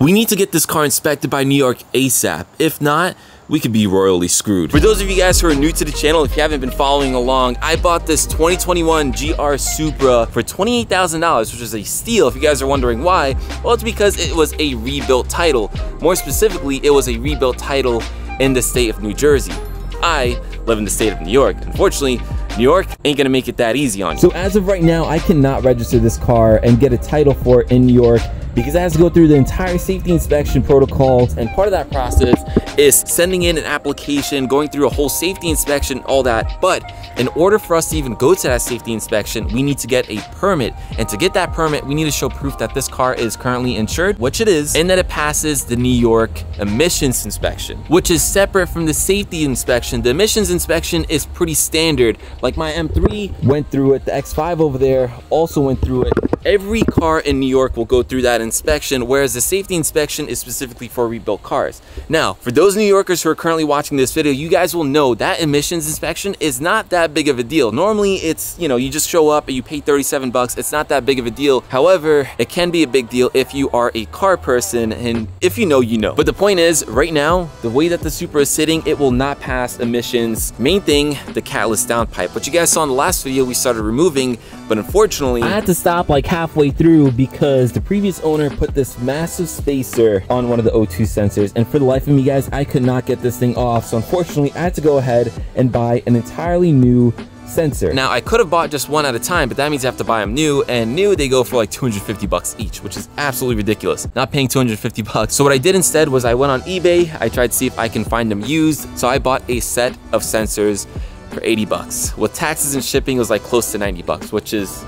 We need to get this car inspected by New York ASAP. If not, we could be royally screwed. For those of you guys who are new to the channel, if you haven't been following along, I bought this 2021 GR Supra for $28,000, which is a steal. If you guys are wondering why, well, it's because it was a rebuilt title. More specifically, it was a rebuilt title in the state of New Jersey. I live in the state of New York. Unfortunately, New York ain't gonna make it that easy on you. So as of right now, I cannot register this car and get a title for it in New York because it has to go through the entire safety inspection protocols, and part of that process is sending in an application, going through a whole safety inspection, all that. But in order for us to even go to that safety inspection, we need to get a permit, and to get that permit, we need to show proof that this car is currently insured, which it is, and that it passes the New York emissions inspection, which is separate from the safety inspection. The emissions inspection is pretty standard. Like my M3 went through it, the X5 over there also went through it. Every car in New York will go through that inspection, whereas the safety inspection is specifically for rebuilt cars. Now, for those New Yorkers who are currently watching this video, you guys will know that emissions inspection is not that big of a deal. Normally it's, you know, you just show up and you pay 37 bucks. It's not that big of a deal. However, it can be a big deal if you are a car person, and if you know, you know. But the point is, right now, the way that the Supra is sitting, it will not pass emissions. Main thing, the catalyst downpipe, which you guys saw in the last video we started removing, but unfortunately, I had to stop like halfway through because the previous owner put this massive spacer on one of the O2 sensors, and for the life of me, guys, I could not get this thing off. So unfortunately, I had to go ahead and buy an entirely new sensor. Now, I could have bought just one at a time, but that means I have to buy them new, and new, they go for like 250 bucks each, which is absolutely ridiculous. Not paying 250 bucks. So what I did instead was I went on eBay. I tried to see if I can find them used. So I bought a set of sensors for 80 bucks. With taxes and shipping, it was like close to 90 bucks, which is,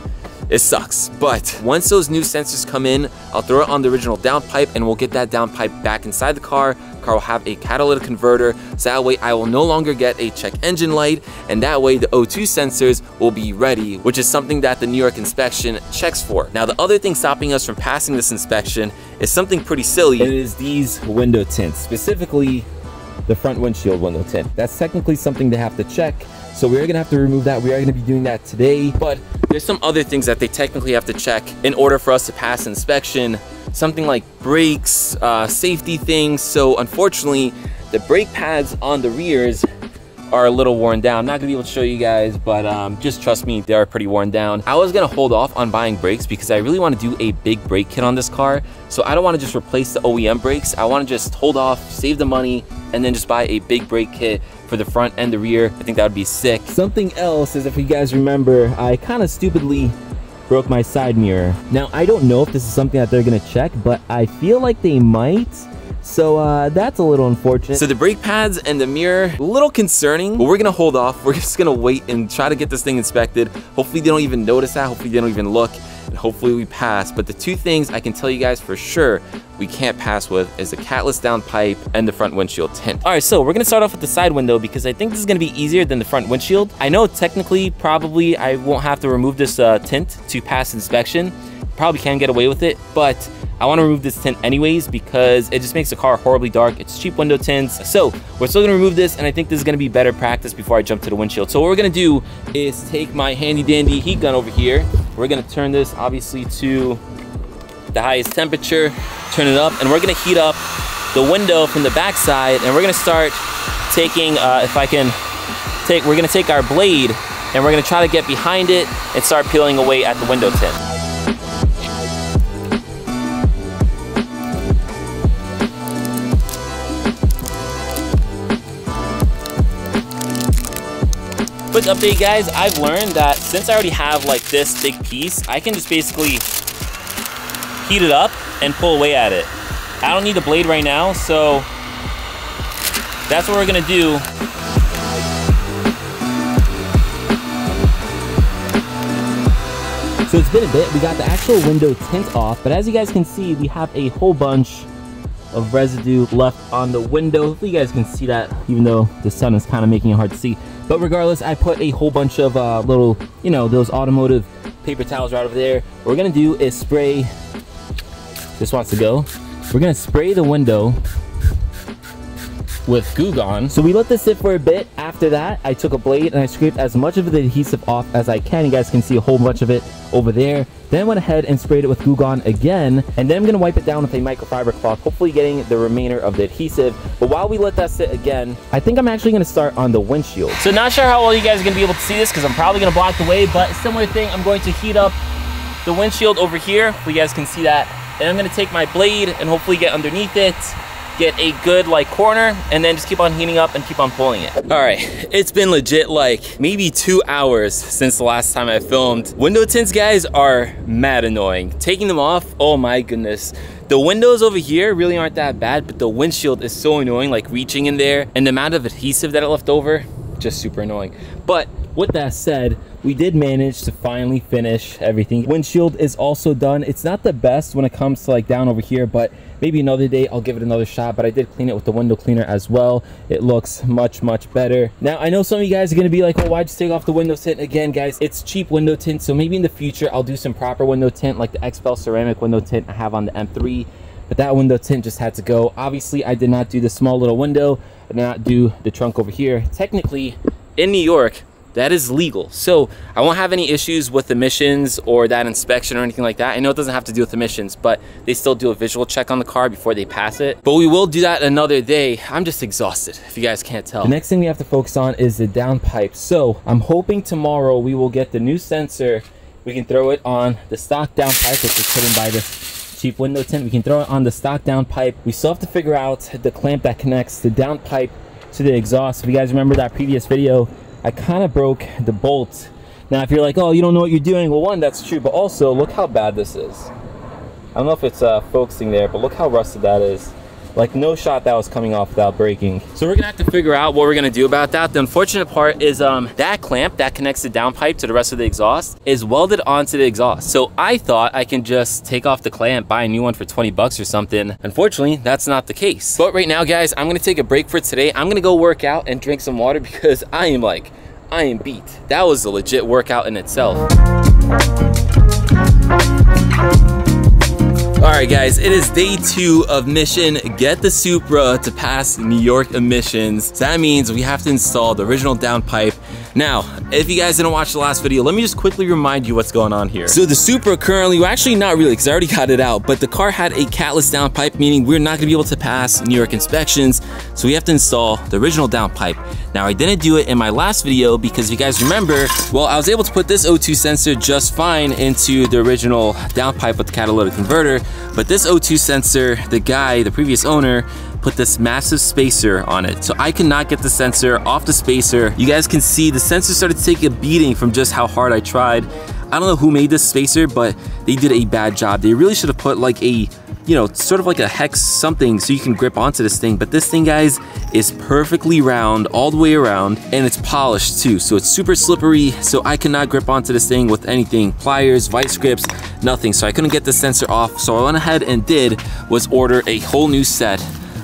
it sucks. But once those new sensors come in, I'll throw it on the original downpipe, and we'll get that downpipe back inside the car. Car will have a catalytic converter, so that way I will no longer get a check engine light, and that way the O2 sensors will be ready, which is something that the New York inspection checks for. Now, the other thing stopping us from passing this inspection is something pretty silly. It is these window tints, specifically the front windshield window tint. That's technically something they have to check, so we're gonna have to remove that. We are gonna be doing that today, but there's some other things that they technically have to check in order for us to pass inspection. Something like brakes, safety things. So unfortunately, the brake pads on the rears are a little worn down. I'm not gonna be able to show you guys, but just trust me, they are pretty worn down. I was gonna hold off on buying brakes because I really wanna do a big brake kit on this car. So I don't wanna just replace the OEM brakes. I wanna just hold off, save the money, and then just buy a big brake kit for the front and the rear. I think that would be sick. Something else is, if you guys remember, I kind of stupidly broke my side mirror. Now, I don't know if this is something that they're gonna check, but I feel like they might. So that's a little unfortunate. So the brake pads and the mirror, a little concerning, but we're gonna hold off. We're just gonna wait and try to get this thing inspected. Hopefully they don't even notice that. Hopefully they don't even look, and hopefully we pass. But the two things I can tell you guys for sure we can't pass with is the catalyst downpipe and the front windshield tint. All right, so we're gonna start off with the side window because I think this is gonna be easier than the front windshield. I know technically, probably I won't have to remove this tint to pass inspection. Probably can get away with it, but I want to remove this tint anyways because it just makes the car horribly dark. It's cheap window tints. So we're still gonna remove this, and I think this is gonna be better practice before I jump to the windshield. So what we're gonna do is take my handy dandy heat gun over here. We're gonna turn this obviously to the highest temperature, turn it up, and we're gonna heat up the window from the back side, and we're gonna start taking, we're gonna take our blade, and we're gonna try to get behind it and start peeling away at the window tint. Quick update, guys, I've learned that since I already have like this big piece, I can just basically heat it up and pull away at it. I don't need the blade right now, so that's what we're gonna do. So it's been a bit, we got the actual window tint off, but as you guys can see, we have a whole bunch of residue left on the window. Hopefully you guys can see that, even though the sun is kind of making it hard to see. But regardless, I put a whole bunch of little, you know, those automotive paper towels right over there. What we're gonna do is spray, this wants to go. We're gonna spray the window with Goo Gone. So we let this sit for a bit. After that, I took a blade and I scraped as much of the adhesive off as I can. You guys can see a whole bunch of it over there. Then went ahead and sprayed it with Goo Gone again, and then I'm gonna wipe it down with a microfiber cloth, hopefully getting the remainder of the adhesive. But while we let that sit again, I think I'm actually gonna start on the windshield. So not sure how well you guys are gonna be able to see this because I'm probably gonna block the way, but similar thing, I'm going to heat up the windshield over here. Hopefully you guys can see that. And I'm gonna take my blade and hopefully get underneath it, get a good like corner, and then just keep on heating up and keep on pulling it. All right, it's been legit like maybe 2 hours since the last time I filmed. Window tints, guys, are mad annoying. Taking them off, oh my goodness. The windows over here really aren't that bad, but the windshield is so annoying, like reaching in there, and the amount of adhesive that it left over, just super annoying. But with that said, we did manage to finally finish everything. Windshield is also done. It's not the best when it comes to like down over here, but maybe another day I'll give it another shot. But I did clean it with the window cleaner as well. It looks much better. Now I know some of you guys are gonna be like, oh, why'd you take off the window tint again? Guys, it's cheap window tint, so maybe in the future I'll do some proper window tint like the XPEL ceramic window tint I have on the M3. But that window tint just had to go. Obviously I did not do the small little window. I did not do the trunk over here. Technically in New York, that is legal, so I won't have any issues with emissions or that inspection or anything like that. I know it doesn't have to do with emissions, but they still do a visual check on the car before they pass it. But we will do that another day. I'm just exhausted, if you guys can't tell. The next thing we have to focus on is the downpipe. So I'm hoping tomorrow we will get the new sensor. We can throw it on the stock downpipe, which is put in by this cheap window tint. We can throw it on the stock downpipe. We still have to figure out the clamp that connects the downpipe to the exhaust. If you guys remember that previous video, I kind of broke the bolt. Now if you're like, oh, you don't know what you're doing, well, one, that's true, but also look how bad this is. I don't know if it's focusing there, but look how rusted that is. Like no shot that was coming off without breaking. So we're gonna have to figure out what we're gonna do about that. The unfortunate part is that clamp that connects the downpipe to the rest of the exhaust is welded onto the exhaust. So I thought I can just take off the clamp, buy a new one for 20 bucks or something. Unfortunately, that's not the case. But right now, guys, I'm gonna take a break for today. I'm gonna go work out and drink some water because I am beat. That was a legit workout in itself. All right, guys, it is day 2 of mission Get the Supra to pass New York emissions. So that means we have to install the original downpipe. Now, if you guys didn't watch the last video, let me just quickly remind you what's going on here. So the Supra currently, well, actually not really, because I already got it out, but the car had a catless downpipe, meaning we're not gonna be able to pass New York inspections. So we have to install the original downpipe. Now, I didn't do it in my last video because if you guys remember, well, I was able to put this O2 sensor just fine into the original downpipe with the catalytic converter, but this O2 sensor, the previous owner, put this massive spacer on it. So I could not get the sensor off the spacer. You guys can see the sensor started to take a beating from just how hard I tried. I don't know who made this spacer, but they did a bad job. They really should have put like a, you know, sort of like a hex something so you can grip onto this thing. But this thing, guys, is perfectly round all the way around, and it's polished too. So it's super slippery, so I could not grip onto this thing with anything. Pliers, vice grips, nothing. So I couldn't get the sensor off. So I went ahead and was order a whole new set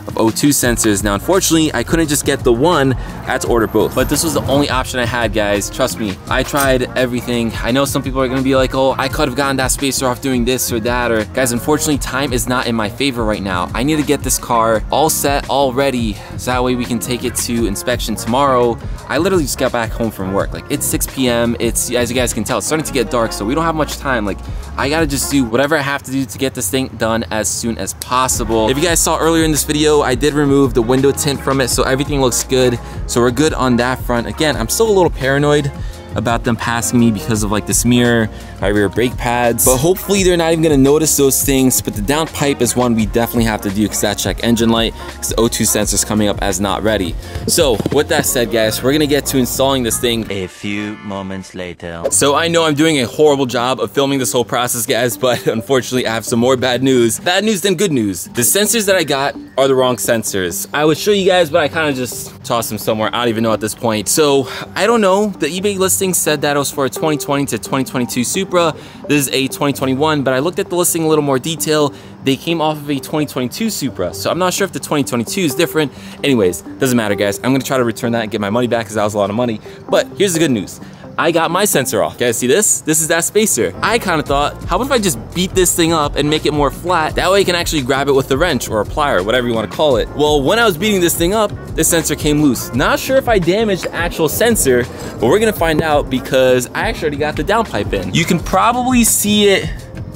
of O2 sensors. Now, unfortunately, I couldn't just get the one. I had to order both. But this was the only option I had, guys. Trust me, I tried everything. I know some people are gonna be like, oh, I could have gotten that spacer off doing this or that. Or guys, unfortunately, time is not in my favor right now. I need to get this car all set, all ready, so that way we can take it to inspection tomorrow. I literally just got back home from work. Like, it's 6 p.m. It's, as you guys can tell, it's starting to get dark, so we don't have much time. Like, I gotta just do whatever I have to do to get this thing done as soon as possible. If you guys saw earlier in this video, I did remove the window tint from it, so everything looks good. So we're good on that front. Again, I'm still a little paranoid about them passing me because of like this mirror, my rear brake pads, but hopefully they're not even gonna notice those things. But the downpipe is one we definitely have to do because that check engine light, because the O2 sensor is coming up as not ready. So with that said, guys, we're gonna get to installing this thing a few moments later. So I know I'm doing a horrible job of filming this whole process, guys, but unfortunately I have some more bad news. Bad news than good news. The sensors that I got are the wrong sensors. I would show you guys, but I kind of just tossed them somewhere. I don't even know at this point. So I don't know. The eBay listing said that it was for a 2020 to 2022 Supra. This is a 2021, but I looked at the listing in a little more detail. They came off of a 2022 Supra, so I'm not sure if the 2022 is different. Anyways, doesn't matter, guys. I'm gonna try to return that and get my money back because that was a lot of money. But here's the good news. I got my sensor off. Guys, see this? This is that spacer. I kind of thought, how about if I just beat this thing up and make it more flat? That way I can actually grab it with a wrench or a plier, whatever you want to call it. Well, when I was beating this thing up, the sensor came loose. Not sure if I damaged the actual sensor, but we're gonna find out because I actually already got the downpipe in. You can probably see it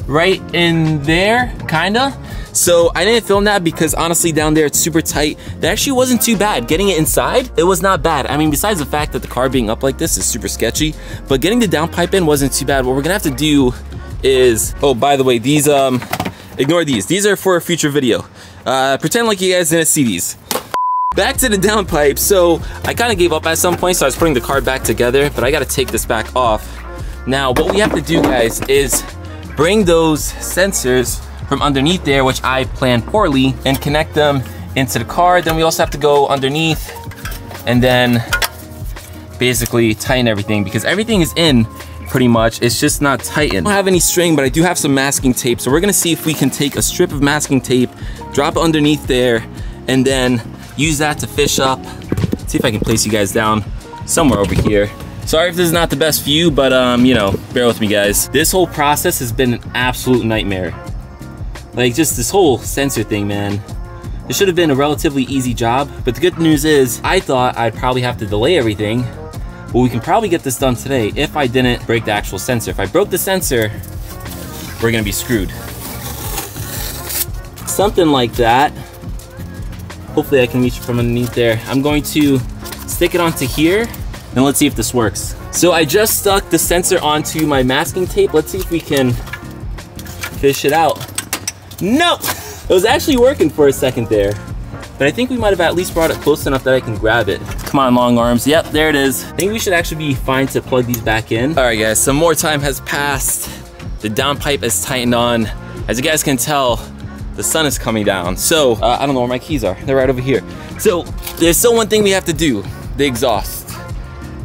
right in there, kinda. So I didn't film that because honestly down there it's super tight. That actually wasn't too bad. Getting it inside, it was not bad. I mean, besides the fact that the car being up like this is super sketchy, but getting the downpipe in wasn't too bad. What we're gonna have to do is, oh, by the way, these, ignore these. These are for a future video. Pretend like you guys didn't see these. Back to the downpipe. So I kind of gave up at some point, so I was putting the car back together, but I gotta take this back off. Now, what we have to do, guys, is bring those sensors from underneath there, which I planned poorly, and connect them into the car. Then we also have to go underneath and then basically tighten everything because everything is in pretty much. It's just not tightened. I don't have any string, but I do have some masking tape. So we're gonna see if we can take a strip of masking tape, drop it underneath there, and then use that to fish up. See if I can place you guys down somewhere over here. Sorry if this is not the best view, but you know, bear with me, guys. This whole process has been an absolute nightmare. Like, just this whole sensor thing, man. It should have been a relatively easy job, but the good news is I thought I'd probably have to delay everything, but we can probably get this done today if I didn't break the actual sensor. If I broke the sensor, we're gonna be screwed. Something like that. Hopefully I can reach it from underneath there. I'm going to stick it onto here, and let's see if this works. So I just stuck the sensor onto my masking tape. Let's see if we can fish it out. No, it was actually working for a second there, but I think we might have at least brought it close enough that I can grab it. Come on, long arms. Yep, there it is. I think we should actually be fine to plug these back in. All right, guys, some more time has passed. The downpipe is tightened on. As you guys can tell, the sun is coming down. So I don't know where my keys are. They're right over here. So there's still one thing we have to do, the exhaust.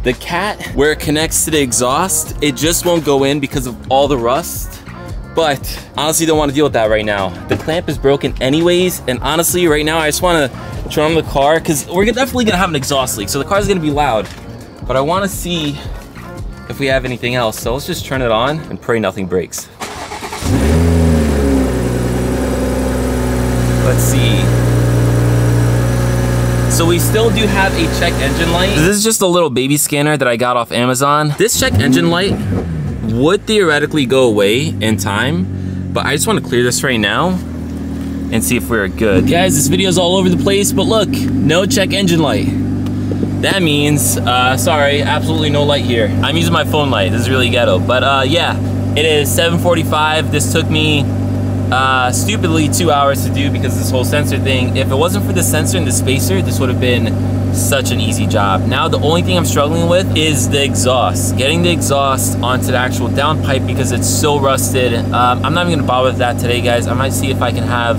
The cat, where it connects to the exhaust, it just won't go in because of all the rust. But honestly, don't want to deal with that right now. The clamp is broken anyways, and honestly, right now, I just want to turn on the car because we're definitely gonna have an exhaust leak, so the car's gonna be loud. But I want to see if we have anything else, so let's just turn it on and pray nothing breaks. Let's see. So we still do have a check engine light. This is just a little baby scanner that I got off Amazon. This check engine light would theoretically go away in time, but I just want to clear this right now and see if we're good. Guys, this video is all over the place, but look, no check engine light. That means, sorry, absolutely no light here. I'm using my phone light. This is really ghetto, but yeah, it is 7:45. This took me stupidly 2 hours to do because of this whole sensor thing. If it wasn't for the sensor and the spacer, this would have been such an easy job. Now the only thing I'm struggling with is the exhaust. Getting the exhaust onto the actual downpipe because it's so rusted. I'm not even gonna bother with that today, guys. I might see if I can have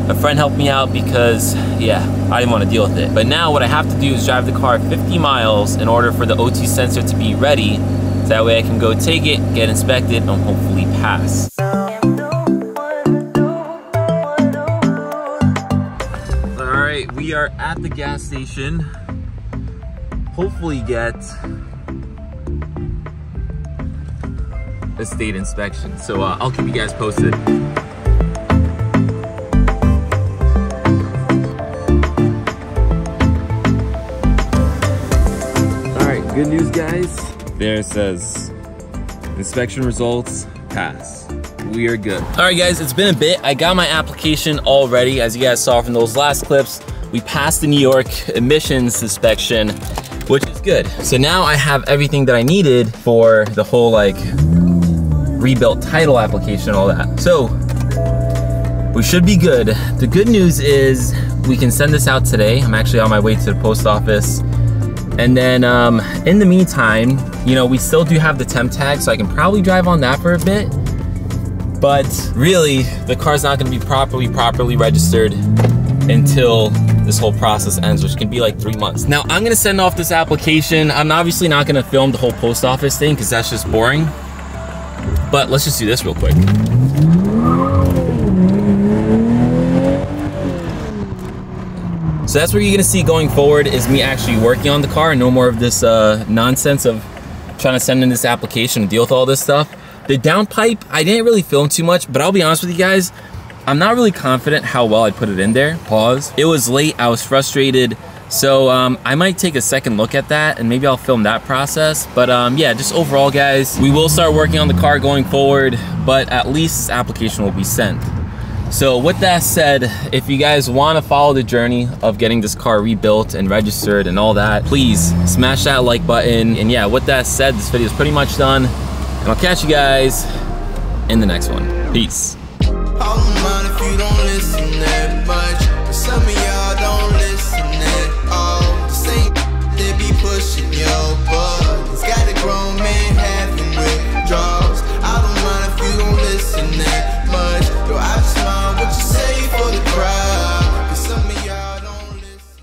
a friend help me out because, yeah, I didn't want to deal with it. But now what I have to do is drive the car 50 miles in order for the O2 sensor to be ready. So that way I can go take it, get inspected, and hopefully pass. We are at the gas station. Hopefully get a state inspection. So I'll keep you guys posted. All right, good news, guys. There it says inspection results pass. We are good. All right, guys, it's been a bit. I got my application all ready. As you guys saw from those last clips, we passed the New York emissions inspection, which is good. So now I have everything that I needed for the whole like rebuilt title application and all that. So we should be good. The good news is we can send this out today. I'm actually on my way to the post office. And then in the meantime, you know, we still do have the temp tag, so I can probably drive on that for a bit. But really, the car's not gonna be properly registered until this whole process ends, which can be like 3 months. Now, I'm gonna send off this application. I'm obviously not gonna film the whole post office thing because that's just boring. But let's just do this real quick. So that's what you're gonna see going forward is me actually working on the car and no more of this nonsense of trying to send in this application and deal with all this stuff. The downpipe, I didn't really film too much, but I'll be honest with you guys, I'm not really confident how well I put it in there. Pause. It was late, I was frustrated. So I might take a second look at that and maybe I'll film that process. But yeah, just overall guys, we will start working on the car going forward, but at least this application will be sent. So with that said, if you guys want to follow the journey of getting this car rebuilt and registered and all that, please smash that like button. And yeah, with that said, this video is pretty much done. And I'll catch you guys in the next one. Peace.